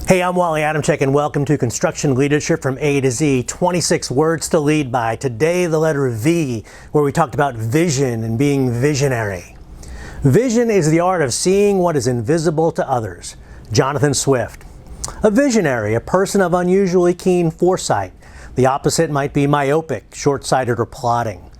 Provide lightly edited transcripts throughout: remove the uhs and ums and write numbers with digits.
Hey, I'm Wally Adamczyk and welcome to Construction Leadership from A to Z, 26 words to lead by. Today, the letter V, where we talked about vision and being visionary. Vision is the art of seeing what is invisible to others. Jonathan Swift. A visionary, a person of unusually keen foresight. The opposite might be myopic, short-sighted, or plodding.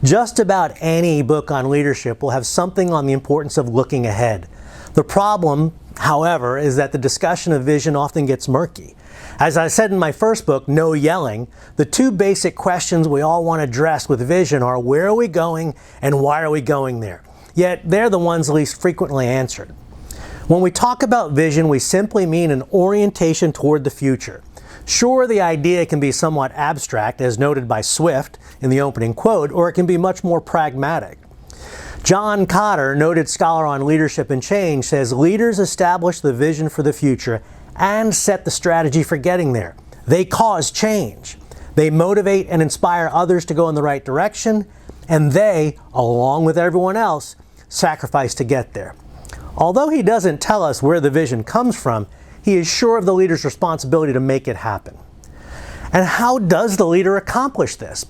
Just about any book on leadership will have something on the importance of looking ahead. The problem, however, is that the discussion of vision often gets murky. As I said in my first book, No Yelling, the two basic questions we all want to address with vision are where are we going and why are we going there? Yet they're the ones least frequently answered. When we talk about vision, we simply mean an orientation toward the future. Sure, the idea can be somewhat abstract, as noted by Swift in the opening quote, or it can be much more pragmatic. John Kotter, noted scholar on leadership and change, says leaders establish the vision for the future and set the strategy for getting there. They cause change. They motivate and inspire others to go in the right direction, and they, along with everyone else, sacrifice to get there. Although he doesn't tell us where the vision comes from, he is sure of the leader's responsibility to make it happen. And how does the leader accomplish this?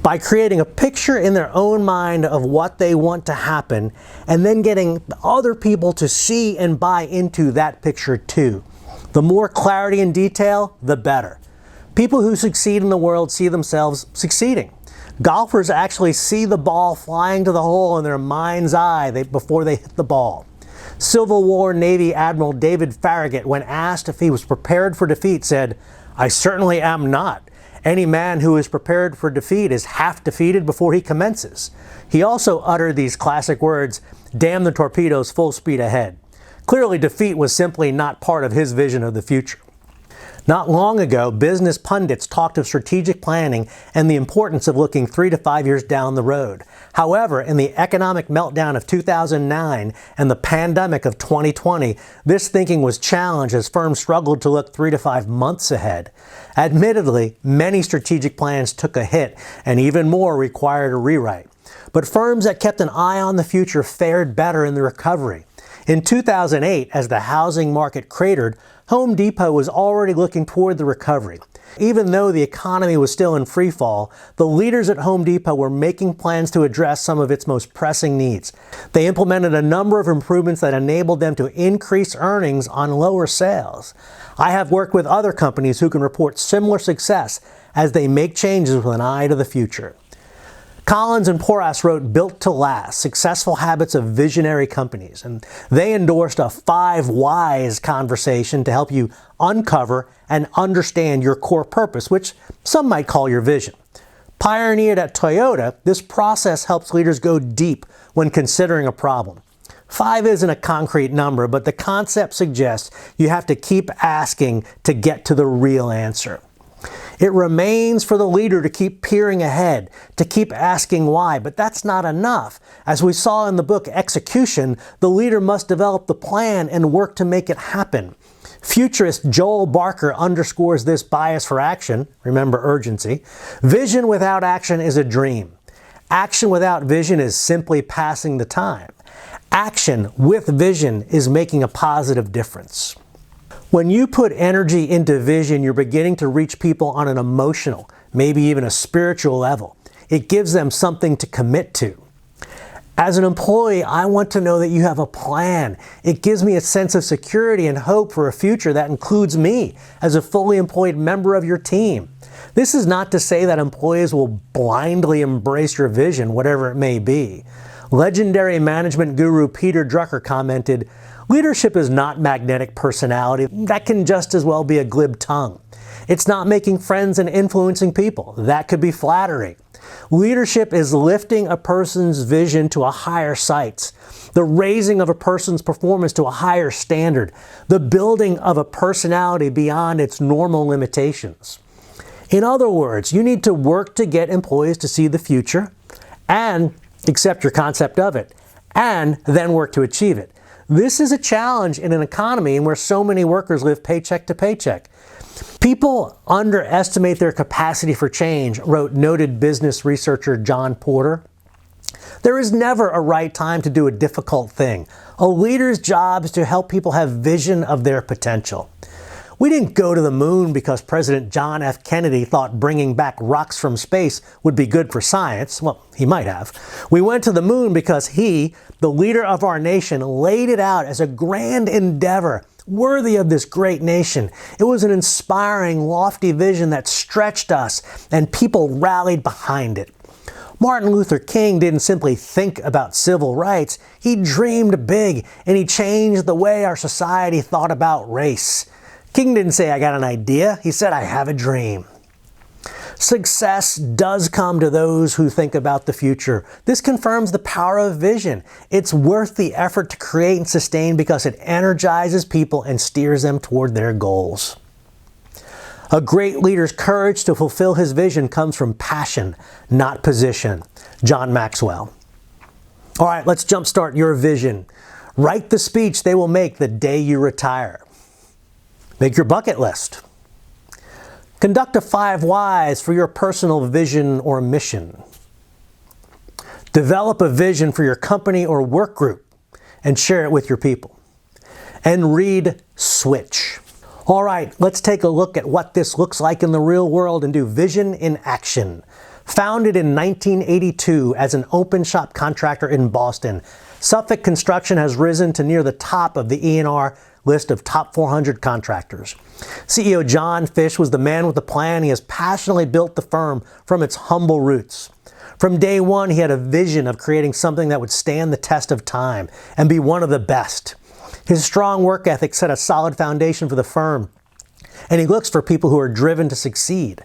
By creating a picture in their own mind of what they want to happen, and then getting other people to see and buy into that picture too. The more clarity and detail, the better. People who succeed in the world see themselves succeeding. Golfers actually see the ball flying to the hole in their mind's eye before they hit the ball. Civil War Navy Admiral David Farragut, when asked if he was prepared for defeat, said, "I certainly am not. Any man who is prepared for defeat is half defeated before he commences." He also uttered these classic words, "Damn the torpedoes, full speed ahead." Clearly, defeat was simply not part of his vision of the future. Not long ago, business pundits talked of strategic planning and the importance of looking 3 to 5 years down the road. However, in the economic meltdown of 2009 and the pandemic of 2020, this thinking was challenged as firms struggled to look 3 to 5 months ahead. Admittedly, many strategic plans took a hit, and even more required a rewrite. But firms that kept an eye on the future fared better in the recovery. In 2008, as the housing market cratered, Home Depot was already looking toward the recovery. Even though the economy was still in free fall, the leaders at Home Depot were making plans to address some of its most pressing needs. They implemented a number of improvements that enabled them to increase earnings on lower sales. I have worked with other companies who can report similar success as they make changes with an eye to the future. Collins and Porras wrote Built to Last, Successful Habits of Visionary Companies, and they endorsed a 5 whys conversation to help you uncover and understand your core purpose, which some might call your vision. Pioneered at Toyota, this process helps leaders go deep when considering a problem. 5 isn't a concrete number, but the concept suggests you have to keep asking to get to the real answer. It remains for the leader to keep peering ahead, to keep asking why, but that's not enough. As we saw in the book Execution, the leader must develop the plan and work to make it happen. Futurist Joel Barker underscores this bias for action, remember urgency. Vision without action is a dream. Action without vision is simply passing the time. Action with vision is making a positive difference. When you put energy into vision, you're beginning to reach people on an emotional, maybe even a spiritual level. It gives them something to commit to. As an employee, I want to know that you have a plan. It gives me a sense of security and hope for a future that includes me as a fully employed member of your team. This is not to say that employees will blindly embrace your vision, whatever it may be. Legendary management guru Peter Drucker commented, "Leadership is not magnetic personality. That can just as well be a glib tongue. It's not making friends and influencing people. That could be flattery. Leadership is lifting a person's vision to a higher sights, the raising of a person's performance to a higher standard, the building of a personality beyond its normal limitations." In other words, you need to work to get employees to see the future and accept your concept of it, and then work to achieve it. This is a challenge in an economy where so many workers live paycheck to paycheck. People underestimate their capacity for change, wrote noted business researcher John Porter. There is never a right time to do a difficult thing. A leader's job is to help people have vision of their potential. We didn't go to the moon because President John F. Kennedy thought bringing back rocks from space would be good for science. Well, he might have. We went to the moon because he, the leader of our nation, laid it out as a grand endeavor worthy of this great nation. It was an inspiring, lofty vision that stretched us, and people rallied behind it. Martin Luther King didn't simply think about civil rights. He dreamed big, and he changed the way our society thought about race. King didn't say, "I got an idea." He said, "I have a dream." Success does come to those who think about the future. This confirms the power of vision. It's worth the effort to create and sustain because it energizes people and steers them toward their goals. A great leader's courage to fulfill his vision comes from passion, not position. John Maxwell. All right, let's jumpstart your vision. Write the speech they will make the day you retire. Make your bucket list. Conduct a 5 whys for your personal vision or mission. Develop a vision for your company or work group and share it with your people. And read Switch. All right, let's take a look at what this looks like in the real world and do Vision in Action. Founded in 1982 as an open shop contractor in Boston, Suffolk Construction has risen to near the top of the ENR list of top 400 contractors. CEO John Fish was the man with the plan. He has passionately built the firm from its humble roots. From day one, he had a vision of creating something that would stand the test of time and be one of the best. His strong work ethic set a solid foundation for the firm, and he looks for people who are driven to succeed.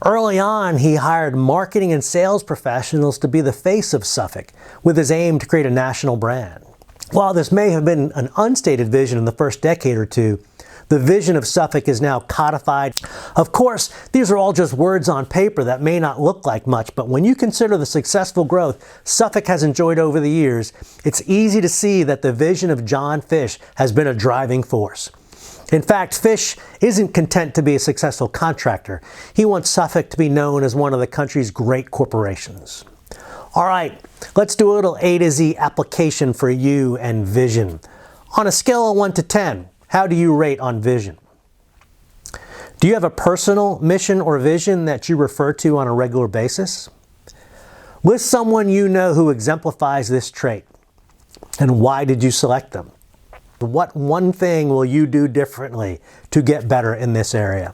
Early on, he hired marketing and sales professionals to be the face of Suffolk, with his aim to create a national brand. While this may have been an unstated vision in the first decade or two, the vision of Suffolk is now codified. Of course, these are all just words on paper that may not look like much, but when you consider the successful growth Suffolk has enjoyed over the years, it's easy to see that the vision of John Fish has been a driving force. In fact, Fish isn't content to be a successful contractor. He wants Suffolk to be known as one of the country's great corporations. All right, let's do a little A to Z application for you and vision. On a scale of 1 to 10, how do you rate on vision? Do you have a personal mission or vision that you refer to on a regular basis? List someone you know who exemplifies this trait. And why did you select them? What one thing will you do differently to get better in this area?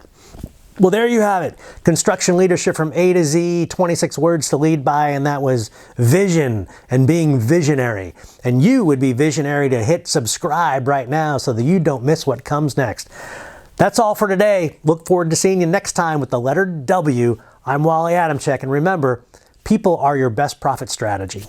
Well, there you have it. Construction leadership from A to Z, 26 words to lead by, and that was vision and being visionary. And you would be visionary to hit subscribe right now so that you don't miss what comes next. That's all for today. Look forward to seeing you next time with the letter W. I'm Wally Adamczyk, and remember, people are your best profit strategy.